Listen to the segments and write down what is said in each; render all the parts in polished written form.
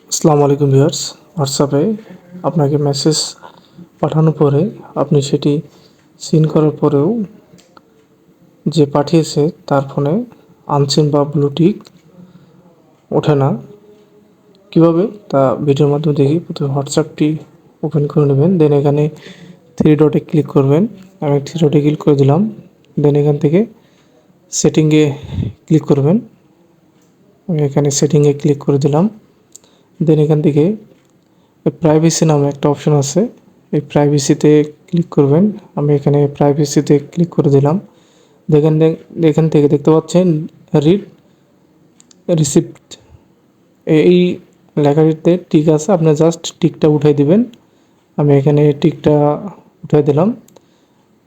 আসসালামু আলাইকুম ভিউয়ার্স। হোয়াটসঅ্যাপে আপনাকে মেসেজ পাঠানোর পরে আপনি সেটি সিন করার পরেও যে পাঠিয়েছে তার ফোনে আনসিন বা ব্লু টিক ওঠে না, কীভাবে তা ভিডিওর মাধ্যমে দেখি। প্রথমে হোয়াটসঅ্যাপটি ওপেন করে নেবেন, দেন এখানে থ্রি ডটে ক্লিক করবেন। আমি থ্রি ডটে ক্লিক করে দিলাম। দেন এখান থেকে সেটিংয়ে ক্লিক করবেন। আমি এখানে সেটিংয়ে ক্লিক করে দিলাম। দেন এখান থেকে প্রাইভেসি নামে একটা অপশন আছে, এই প্রাইভেসিতে ক্লিক করবেন। আমি এখানে প্রাইভেসিতে ক্লিক করে দিলাম। দেখেন এখান থেকে দেখতে পাচ্ছেন রিড রিসিপ্ট, এই লেখাটিতে টিক আছে, আপনি জাস্ট টিকটা উঠাই দিবেন। আমি এখানে টিকটা উঠাই দিলাম।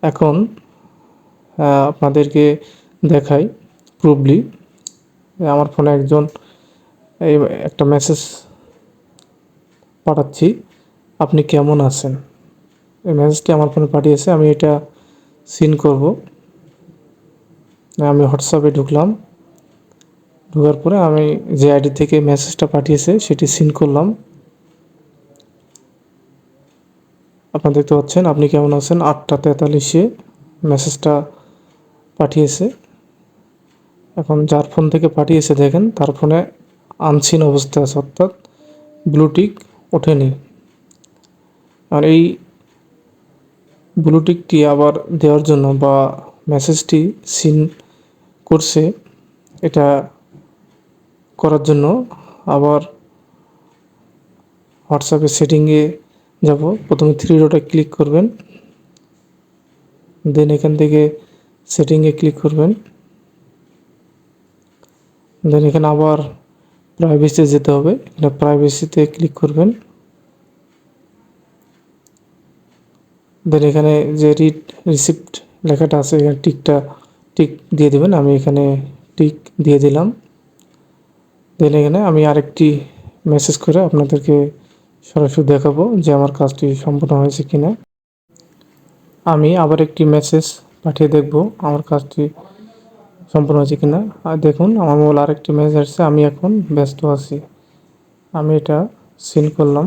এখন আপনাদেরকে দেখাই প্রুফলি আমার ফোনে একজন এই একটা মেসেজ পাঠাচ্ছি, আপনি কেমন আছেন। এই মেসেজটি আমার ফোনে পাঠিয়েছে, আমি এটা সিন করব। আমি হোয়াটসঅ্যাপে ঢুকলাম, ঢোকার পরে আমি যে আইডি থেকে মেসেজটা পাঠিয়েছে সেটি সিন করলাম। আপনারা দেখতে পাচ্ছেন আপনি কেমন আছেন 8টা 43-এ মেসেজটা পাঠিয়েছে। এখন যার ফোন থেকে পাঠিয়েছে দেখেন তার ফোনে আনসিন অবস্থায় আছে, অর্থাৎ ব্লুটিক ওঠেনি। আর এই ব্লুটিকটি আবার দেওয়ার জন্য বা মেসেজটি সিন করছে এটা করার জন্য আবার হোয়াটসঅ্যাপের সেটিংয়ে যাব। প্রথমে থ্রি ডটে ক্লিক করবেন, দেন এখান থেকে সেটিংয়ে ক্লিক করবেন। দেন এখানে আবার প্রাইভেসিতে যেতে হবে, এখানে প্রাইভেসিতে ক্লিক করবেন। দেন এখানে যে রিড রিসিপ্ট লেখাটা আছে এখানে টিক দিয়ে দেবেন। আমি এখানে টিক দিয়ে দিলাম। দেন এখানে আমি আরেকটি মেসেজ করে আপনাদেরকে সরাসরি দেখাবো যে আমার কাজটি সম্পূর্ণ হয়েছে কিনা। আমি আবার একটি মেসেজ পাঠিয়ে দেখব আমার কাজটি সম্পূর্ণ হয়েছে কিনা। আর দেখুন আমার মোবাইল আরেকটি মেসেজ আসছে, আমি এখন ব্যস্ত আছি। আমি এটা সিন করলাম।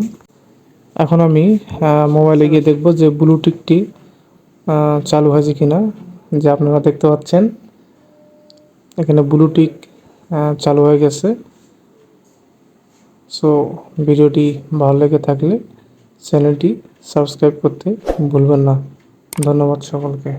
এখন আমি মোবাইলে গিয়ে দেখব যে ব্লুটিকটি চালু হয়েছে কিনা। যে আপনারা দেখতে পাচ্ছেন এখানে ব্লুটিক চালু হয়ে গেছে। সো ভিডিওটি ভালো লেগে থাকলে চ্যানেলটি সাবস্ক্রাইব করতে ভুলবেন না। ধন্যবাদ সকলকে।